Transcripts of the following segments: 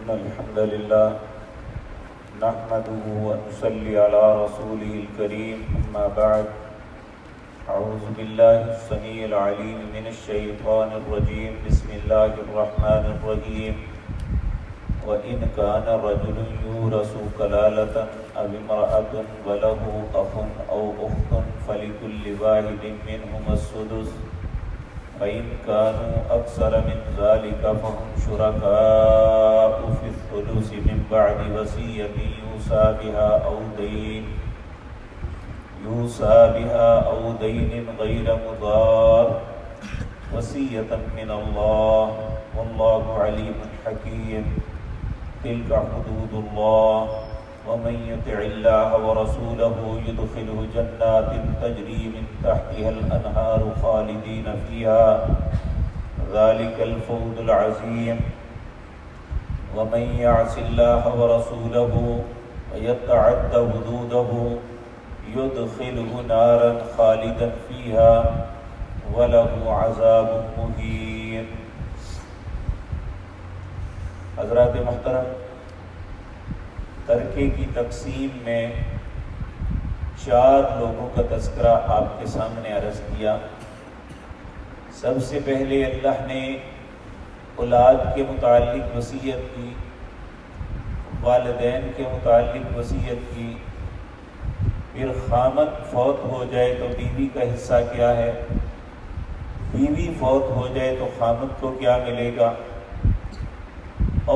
إن الحمد لله نحمده ونصلي على رسوله الكريم أما بعد أعوذ بالله السميع العليم من الشيطان الرجيم بسم الله الرحمن الرحيم وإن كان رجل يورث كلالة أو امرأة وله أخ أو أخت فلكل واحد منهما السدس فإن كانوا أكثر من ذلك فهم شركاء في الثلث من بعد وصية يوصى بها أو دين غير مضار وصية من الله والله عليم حكيم تلك حدود الله ومن يطع الله ورسوله يدخله جنات تجري من تحتها الأنهار خالدين فيها ذلك الفوز العظيم ومن يعص الله ورسوله ويتعد حدوده يدخله نارا خالدا فيها وله عذاب مهين۔ حضرات محترم، ترکے کی تقسیم میں 4 لوگوں کا تذکرہ آپ کے سامنے عرض کیا۔ سب سے پہلے اللہ نے اولاد کے متعلق وصیت کی، والدین کے متعلق وصیت کی، پھر خامد فوت ہو جائے تو بیوی کا حصہ کیا ہے، بیوی فوت ہو جائے تو خامد کو کیا ملے گا،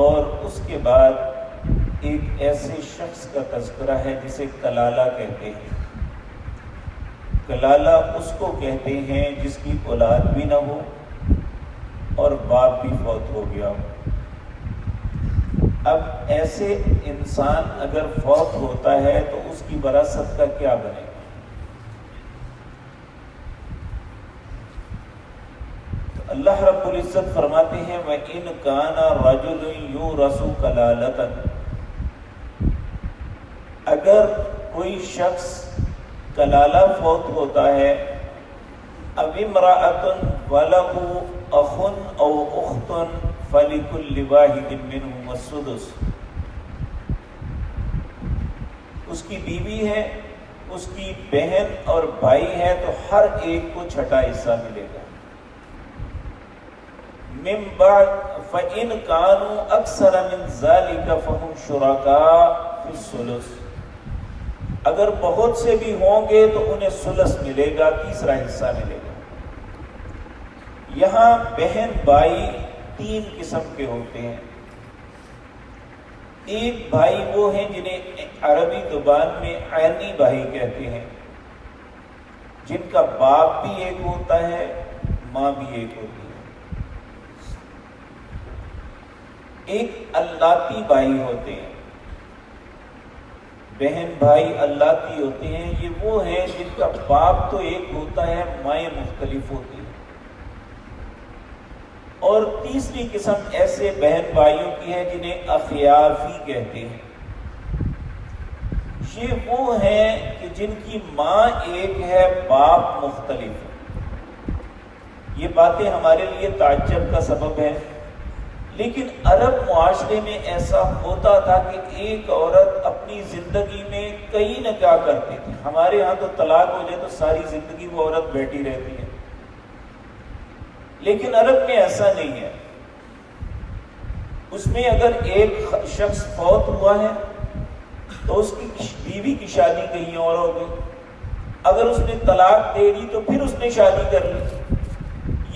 اور اس کے بعد ایک ایسے شخص کا تذکرہ ہے جسے کلالہ کہتے ہیں۔ کلالہ اس کو کہتے ہیں جس کی اولاد بھی نہ ہو اور باپ بھی فوت ہو گیا ہو۔ اب ایسے انسان اگر فوت ہوتا ہے تو اس کی وراثت کا کیا بنے گا؟ تو اللہ رب العزت فرماتے ہیں وَإِنْ كَانَ رَجُلٌ يُورَثُ كَلَالَةً، اگر کوئی شخص کلالہ فوت ہوتا ہے، او امرأۃ وَلَهُ أَخٌ أَوْ أُخْتٌ فَلِكُلِّ وَاحِدٍ مِّنْهُمَا السُّدُسُ، اس کی بیوی ہے، اس کی بہن اور بھائی ہے تو ہر ایک کو چھٹا حصہ ملے گا۔ من بعد فَإِنْ كَانُوا أَكْثَرَ مِنْ ذَلِكَ فَهُمْ شُرَكَاءُ فِي الثُّلُثِ، اگر بہت سے بھی ہوں گے تو انہیں ثلث ملے گا، تیسرا حصہ ملے گا۔ یہاں بہن بھائی 3 قسم کے ہوتے ہیں۔ ایک بھائی وہ ہیں جنہیں عربی زبان میں عینی بھائی کہتے ہیں، جن کا باپ بھی ایک ہوتا ہے، ماں بھی ایک ہوتی ہے۔ ایک اللاتی بھائی ہوتے ہیں، بہن بھائی اللاتی ہوتے ہیں، یہ وہ ہیں جن کا باپ تو ایک ہوتا ہے، مائیں مختلف ہوتی ہیں۔ اور تیسری قسم ایسے بہن بھائیوں کی ہے جنہیں اخیافی کہتے ہیں۔ یہ وہ ہیں کہ جن کی ماں ایک ہے، باپ مختلف ہے۔ یہ باتیں ہمارے لیے تعجب کا سبب ہے، لیکن عرب معاشرے میں ایسا ہوتا تھا کہ ایک عورت اپنی زندگی میں کئی نہ کیا کرتی تھی۔ ہمارے ہاں تو طلاق ہو جائے تو ساری زندگی وہ عورت بیٹھی رہتی ہے، لیکن عرب میں ایسا نہیں ہے۔ اس میں اگر ایک شخص فوت ہوا ہے تو اس کی بیوی کی شادی کہیں اور ہو گئی، اگر اس نے طلاق دے دی تو پھر اس نے شادی کر لی۔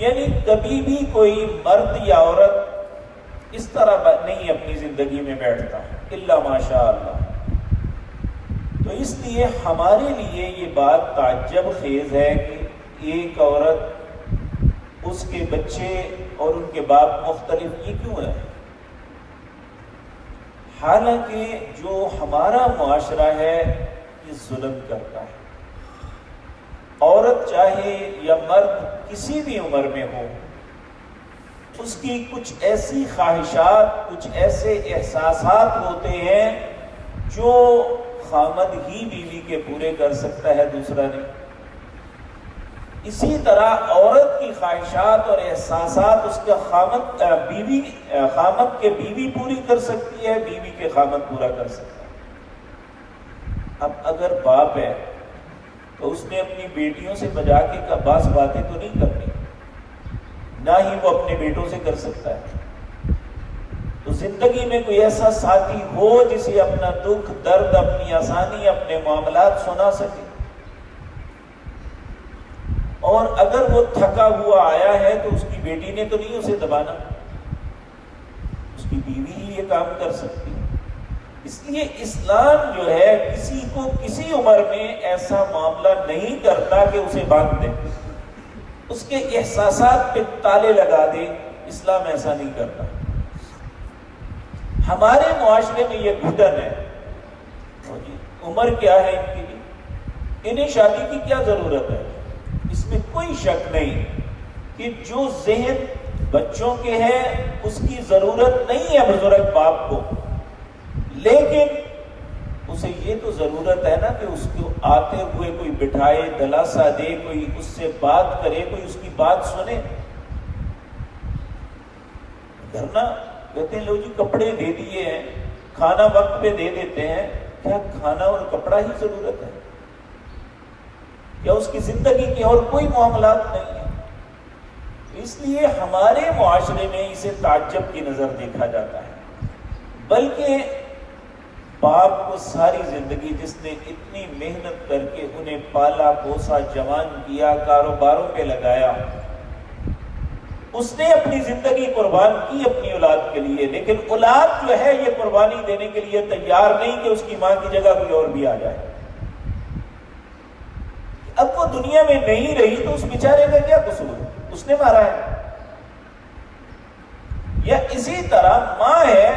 یعنی کبھی بھی کوئی مرد یا عورت اس طرح نہیں اپنی زندگی میں بیٹھتا الا ماشاء اللہ۔ تو اس لیے ہمارے لیے یہ بات تعجب خیز ہے کہ ایک عورت، اس کے بچے اور ان کے باپ مختلف، یہ کیوں ہے؟ حالانکہ جو ہمارا معاشرہ ہے یہ ظلم کرتا ہے۔ عورت چاہے یا مرد کسی بھی عمر میں ہو، اس کی کچھ ایسی خواہشات، کچھ ایسے احساسات ہوتے ہیں جو خامد ہی بیوی کے پورے کر سکتا ہے، دوسرا نہیں۔ اسی طرح عورت کی خواہشات اور احساسات اس کا خامد کے بیوی پوری کر سکتی ہے، بیوی کے خامد پورا کر سکتا ہے۔ اب اگر باپ ہے تو اس نے اپنی بیٹیوں سے بجا کے بعض باتیں تو نہیں کرنی، نہ ہی وہ اپنے بیٹوں سے کر سکتا ہے۔ تو زندگی میں کوئی ایسا ساتھی ہو جسے اپنا دکھ درد، اپنی آسانی، اپنے معاملات سنا سکے، اور اگر وہ تھکا ہوا آیا ہے تو اس کی بیٹی نے تو نہیں اسے دبانا، اس کی بیوی ہی یہ کام کر سکتی ہے۔ اس لیے اسلام جو ہے کسی کو کسی عمر میں ایسا معاملہ نہیں کرتا کہ اسے باندھ دے، اس کے احساسات پہ تالے لگا دے، اسلام ایسا نہیں کرتا۔ ہمارے معاشرے میں یہ گھٹن ہے، عمر کیا ہے ان کی، انہیں شادی کی کیا ضرورت ہے؟ اس میں کوئی شک نہیں کہ جو ذہن بچوں کے ہیں اس کی ضرورت نہیں ہے بزرگ باپ کو، لیکن اسے یہ تو ضرورت ہے نا کہ اس کو آتے ہوئے کوئی بٹھائے، دلاسا دے، کوئی اس سے بات کرے، کوئی اس کی بات سنے۔ کرنا کہتے ہیں لوگ جی کپڑے دے دیے ہیں، کھانا وقت پہ دے دیتے ہیں، کیا کھانا اور کپڑا ہی ضرورت ہے؟ کیا اس کی زندگی کے اور کوئی معاملات نہیں ہیں؟ اس لیے ہمارے معاشرے میں اسے تعجب کی نظر دیکھا جاتا ہے، بلکہ باپ کو ساری زندگی جس نے اتنی محنت کر کے انہیں پالا پوسا، جوان کیا، کاروباروں پہ لگایا، اس نے اپنی زندگی قربان کی اپنی اولاد کے لیے، لیکن اولاد جو ہے یہ قربانی دینے کے لیے تیار نہیں کہ اس کی ماں کی جگہ کوئی اور بھی آ جائے۔ اب وہ دنیا میں نہیں رہی تو اس بیچارے کا کیا قصور؟ اس نے مارا ہے۔ یا اسی طرح ماں ہے،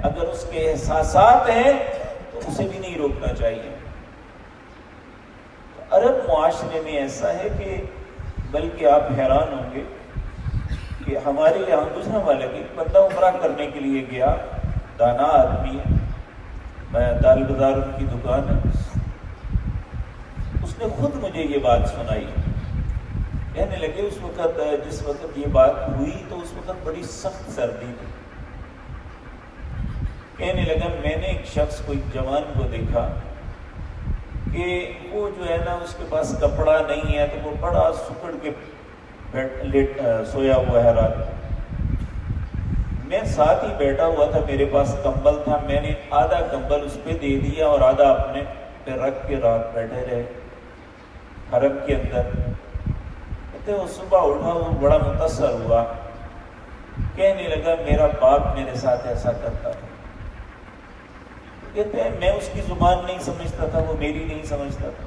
اگر اس کے احساسات ہیں تو اسے بھی نہیں روکنا چاہیے۔ عرب معاشرے میں ایسا ہے کہ بلکہ آپ حیران ہوں گے کہ ہمارے یہاں گزرنے والے ایک بندہ عمرہ کرنے کے لیے گیا، دانا آدمی ہے، میں دال بازار ان کی دکان ہے، اس نے خود مجھے یہ بات سنائی، کہنے لگے اس وقت جس وقت یہ بات ہوئی تو اس وقت بڑی سخت سردی تھی، کہنے لگا میں نے ایک شخص کو، ایک جوان کو دیکھا کہ وہ جو ہے نا اس کے پاس کپڑا نہیں ہے تو وہ بڑا سکڑ کے سویا ہوا ہے رات میں ساتھ ہی بیٹھا ہوا تھا، میرے پاس کمبل تھا، میں نے آدھا کمبل اس پہ دے دیا اور آدھا اپنے پہ رکھ کے رات بیٹھے رہے حرم کے اندر۔ کہتے وہ صبح اٹھا، وہ بڑا متاثر ہوا، کہنے لگا میرا باپ میرے ساتھ ایسا کرتا تھا۔ کہتے ہیں میں اس کی زبان نہیں سمجھتا تھا، وہ میری نہیں سمجھتا تھا،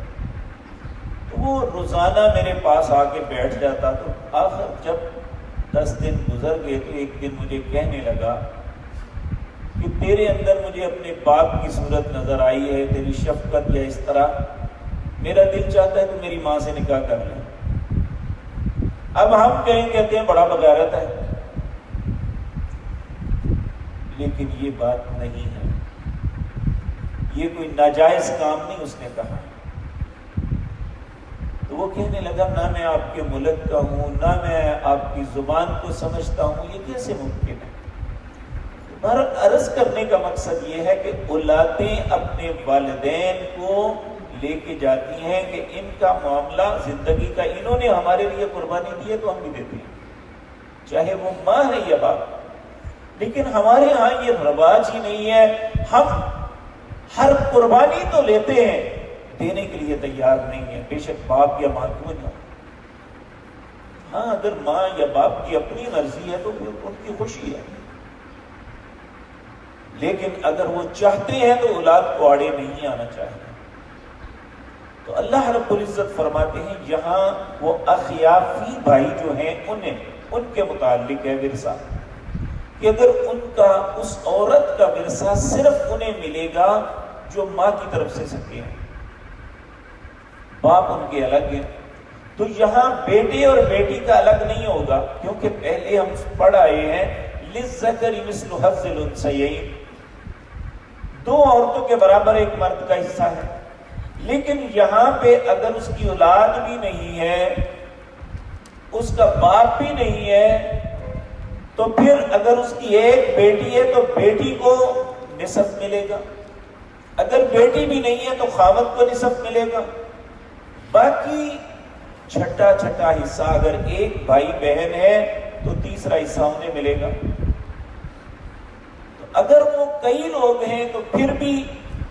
تو وہ روزانہ میرے پاس آ کے بیٹھ جاتا، تو آخر جب 10 دن گزر گئے تو ایک دن مجھے کہنے لگا کہ تیرے اندر مجھے اپنے باپ کی صورت نظر آئی ہے، تیری شفقت یا اس طرح، میرا دل چاہتا ہے تو میری ماں سے نکاح کر لیں۔ اب ہم کہتے ہیں بڑا بغیرت ہے، لیکن یہ بات نہیں ہے، یہ کوئی ناجائز کام نہیں اس نے کہا۔ تو وہ کہنے لگا نہ میں آپ کے ملک کا ہوں، نہ میں آپ کی زبان کو سمجھتا ہوں، یہ کیسے ممکن ہے؟ عرض کرنے کا مقصد یہ ہے کہ اولادیں اپنے والدین کو لے کے جاتی ہیں کہ ان کا معاملہ زندگی کا، انہوں نے ہمارے لیے قربانی دی ہے تو ہم بھی دیتے ہیں، چاہے وہ ماں ہے یا باپ۔ لیکن ہمارے ہاں یہ رواج ہی نہیں ہے، ہم ہر قربانی تو لیتے ہیں، دینے کے لیے تیار نہیں ہے، بے شک باپ یا ماں کیوں نہ۔ ہاں اگر ماں یا باپ کی اپنی مرضی ہے تو ان کی خوشی ہے، لیکن اگر وہ چاہتے ہیں تو اولاد کو آڑے نہیں آنا چاہیے۔ تو اللہ رب العزت فرماتے ہیں یہاں وہ اخیافی بھائی جو ہیں ان کے متعلق ہے ورثہ، کہ اگر ان کا اس عورت کا ورثہ صرف انہیں ملے گا جو ماں کی طرف سے سکے ہیں، باپ ان کے الگ ہیں، تو یہاں بیٹے اور بیٹی کا الگ نہیں ہوگا، کیونکہ پہلے ہم پڑھ آئے ہیں للذکر مثل حظ الانثیین، 2 عورتوں کے برابر ایک مرد کا حصہ ہے۔ لیکن یہاں پہ اگر اس کی اولاد بھی نہیں ہے اس کا باپ بھی نہیں ہے تو پھر اگر اس کی ایک بیٹی ہے تو بیٹی کو نصف ملے گا، اگر بیٹی بھی نہیں ہے تو خاوند کو نصف ملے گا، باقی چھٹا حصہ اگر ایک بھائی بہن ہے تو تیسرا حصہ انہیں ملے گا، تو اگر وہ کئی لوگ ہیں تو پھر بھی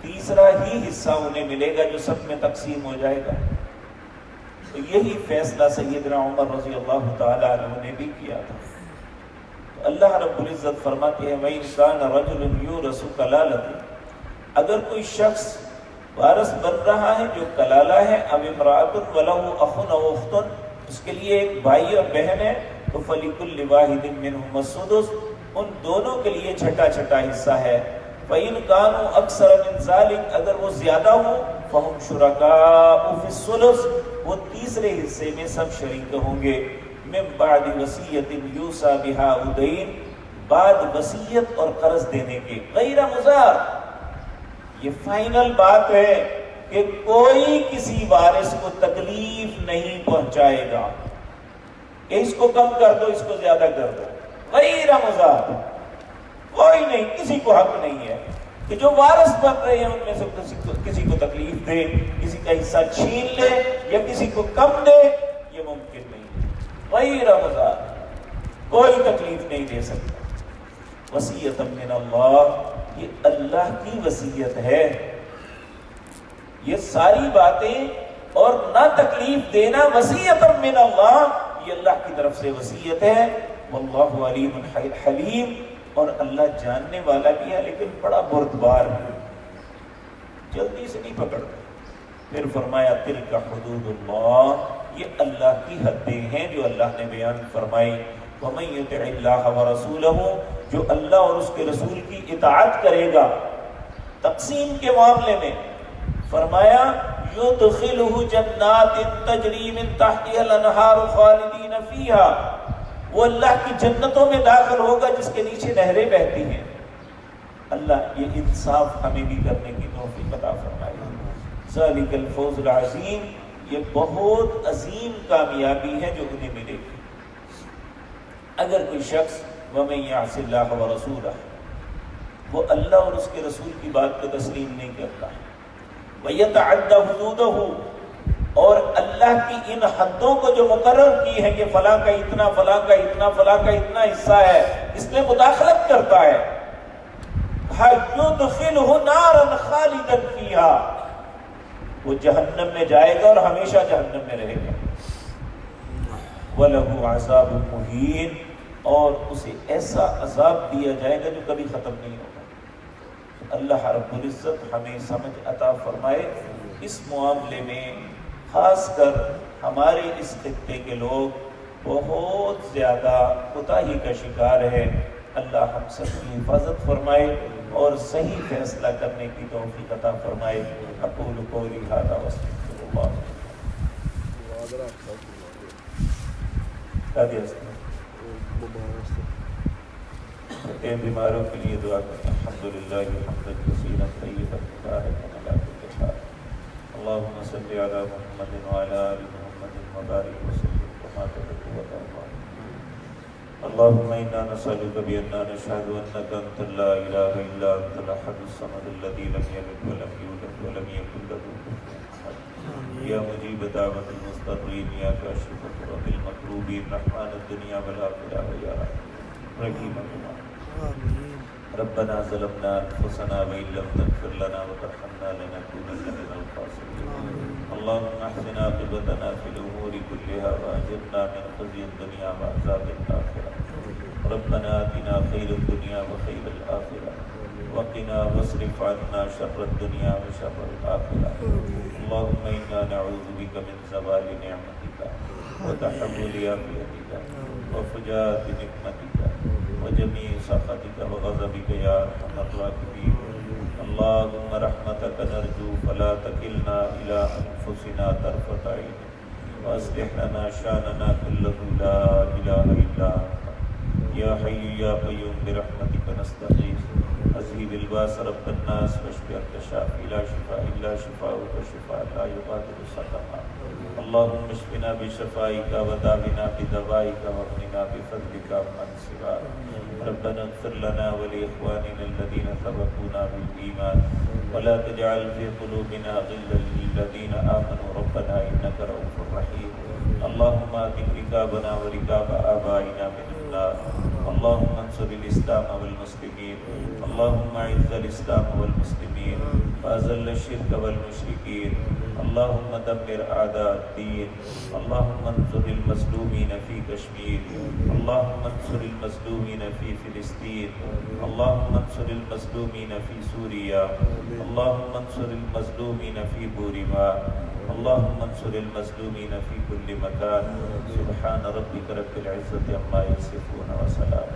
تیسرا ہی حصہ انہیں ملے گا جو سب میں تقسیم ہو جائے گا۔ تو یہی فیصلہ سیدنا عمر رضی اللہ تعالی عنہ نے بھی کیا تھا۔ تو اللہ رب العزت فرماتے ہیں وَإِنْ كَانَ رَجُلٌ يُورَثُ كَلَالَةً، اگر کوئی شخص وارث بن رہا ہے جو کلالہ ہے، اب امرأۃ وَلَهُ أَخٌ أَوْ أُخْتٌ، اس کے لیے ایک بھائی اور بہن ہے، تو فَلِكُلِّ وَاحِدٍ مِّنْهُمَا السُّدُسُ، ان دونوں کے لیے چھٹا حصہ ہے۔ فَإِنْ كَانُوا أَكْثَرَ مِنْ ذَلِكَ، اگر وہ زیادہ ہوں، فَهُمْ شُرَكَاءُ فِي الثُّلُثِ، وہ تیسرے حصے میں سب شریک ہوں گے۔ مِن بَعْدِ وَصِيَّةٍ يُوصَىٰ بِهَا أَوْ دَيْنٍ، بعد وصیت اور قرض دینے کے، غیر مضار، یہ فائنل بات ہے کہ کوئی کسی وارث کو تکلیف نہیں پہنچائے گا کہ اس کو کم کر دو، اس کو زیادہ کر دو، غیر مضار، کوئی نہیں، کسی کو حق نہیں ہے کہ جو وارث بن رہے ہیں ان میں سے کسی کو تکلیف دے، کسی کا حصہ چھین لے یا کسی کو کم دے، یہ ممکن نہیں، غیر مضار، کوئی تکلیف نہیں دے سکتا۔ وصیۃ من اللہ، یہ اللہ کی وصیت ہے، یہ ساری باتیں اور نہ تکلیف دینا وصیۃ من اللہ، یہ اللہ کی طرف سے وصیت ہے۔ واللہ علیم حلیم، اور اللہ جاننے والا بھی ہے لیکن بڑا بردبار ہے، جلدی سے نہیں پکڑتا۔ پھر فرمایا تلک حدود اللہ، یہ اللہ کی حدیں ہیں جو اللہ نے بیان فرمائی۔ وَمَن يُطِعِ اللَّهَ وَرَسُولَهُ، جو اللہ اور اس کے رسول کی اطاعت کرے گا تقسیم کے معاملے میں، فرمایا يُدْخِلُهُ جَنَّاتٍ تَجْرِي مِن تَحْتِهَا الْأَنْهَارُ خَالِدِينَ فِيهَا، وہ اللہ کی جنتوں میں داخل ہوگا جس کے نیچے نہریں بہتی ہیں۔ اللہ یہ انصاف ہمیں بھی کرنے کی توفیق عطا فرمائے۔ ذَلِكَ الْفَوْزُ الْعَظِيمُ، یہ بہت عظیم کامیابی ہے جو انہیں ملے گی۔ اگر کوئی شخص وَمَن يَعْصِ اللَّهَ وَرَسُولَهُ، وہ اللہ اور اس کے رسول کی بات کو تسلیم نہیں کرتا، وَيَتَعَدَّ حُدُودَهُ، اور اللہ کی ان حدوں کو جو مقرر کی ہے کہ فلاں کا اتنا، فلاں کا اتنا، فلاں کا اتنا حصہ ہے، اس میں مداخلت کرتا ہے، يُدْخِلْهُ نَارًا خَالِدًا فِيهَا، وہ جہنم میں جائے گا اور ہمیشہ جہنم میں رہے گا۔ وَلَهُ عَذَابٌ مُهِينٌ، اور اسے ایسا عذاب دیا جائے گا جو کبھی ختم نہیں ہوگا۔ اللہ رب العزت ہمیں سمجھ عطا فرمائے۔ اس معاملے میں خاص کر ہمارے اس خطے کے لوگ بہت زیادہ کوتاہی کا شکار ہے، اللہ ہم سب کی حفاظت فرمائے اور صحیح فیصلہ کرنے کی توفیق عطا فرمائے۔ اقول قولی ھذا واستغفر اللہ۔ بیماروں کے لیے دعا کریں۔ الحمدللہ حمدا کثیرا طیبا مبارکا علی کل حال۔ اللهم صل على محمد وعلى آل محمد وبارك وسلم كما تحب وترضى۔ اللهم إنا نسألك بأننا نشهد أنك أنت لا إله إلا أنت الأحد الصمد الذي لم يلد ولم يولد ولم يكن له كفوا أحد۔ يا مجيب دعوة المضطرين، يا كاشف كرب المكروبين، رحمن الدنيا والآخرة، يا رحيم الأمم۔ ربنا ظلمنا أنفسنا وإن لم تغفر لنا وترحمنا لنكونن من الخاسرين۔ اللهم احسن عاقبتنا في الأمور كلها وأجرنا من خزي الدنيا وعذاب الآخرة۔ ربنا آتنا خير الدنيا وخير الآخرة وقنا واصرف عنا شر الدنيا وشر الآخرة۔ اللهم إنا نعوذ بك من زوال نعمتك وتحول عافيتك وفجاءة نقمتك وجميع سخطك وغضبك يا أرحم الراحمين۔ اللهم رحمتك نرجو فلا تكلنا إلى أنفسنا طرفة عين وأصلح لنا شأننا كله لا إله إلا أنت يا حي يا قيوم برحمتك نستغيث اذهب الباس رب الناس واشف انت الشافي لا شفاء الا شفاؤك شفاء لا يغادر سقما اللهم اشفنا بشفائك وداونا بدوائك واغننا بفضلك عمن سواك ربنا اغفر لنا ولاخواننا الذين سبقونا بالايمان ولا تجعل في قلوبنا غلا للذين امنوا ربنا انك رؤوف رحيم اللهم اهد ركابنا وركاب ابائنا من النار اللهم انصر الاسلام والمسلمين اللهم اعز الاسلام والمسلمين واذل الشرك والمشركين اللهم دمر اعداء الدين اللهم انصر المظلومين في كشمير اللهم انصر المظلومين في فلسطين اللهم انصر المظلومين في سوريا اللهم انصر المظلومين في بورما اللهم انصر المظلومين في كل مكان سبحان ربك رب العزة عما يصفون وسلام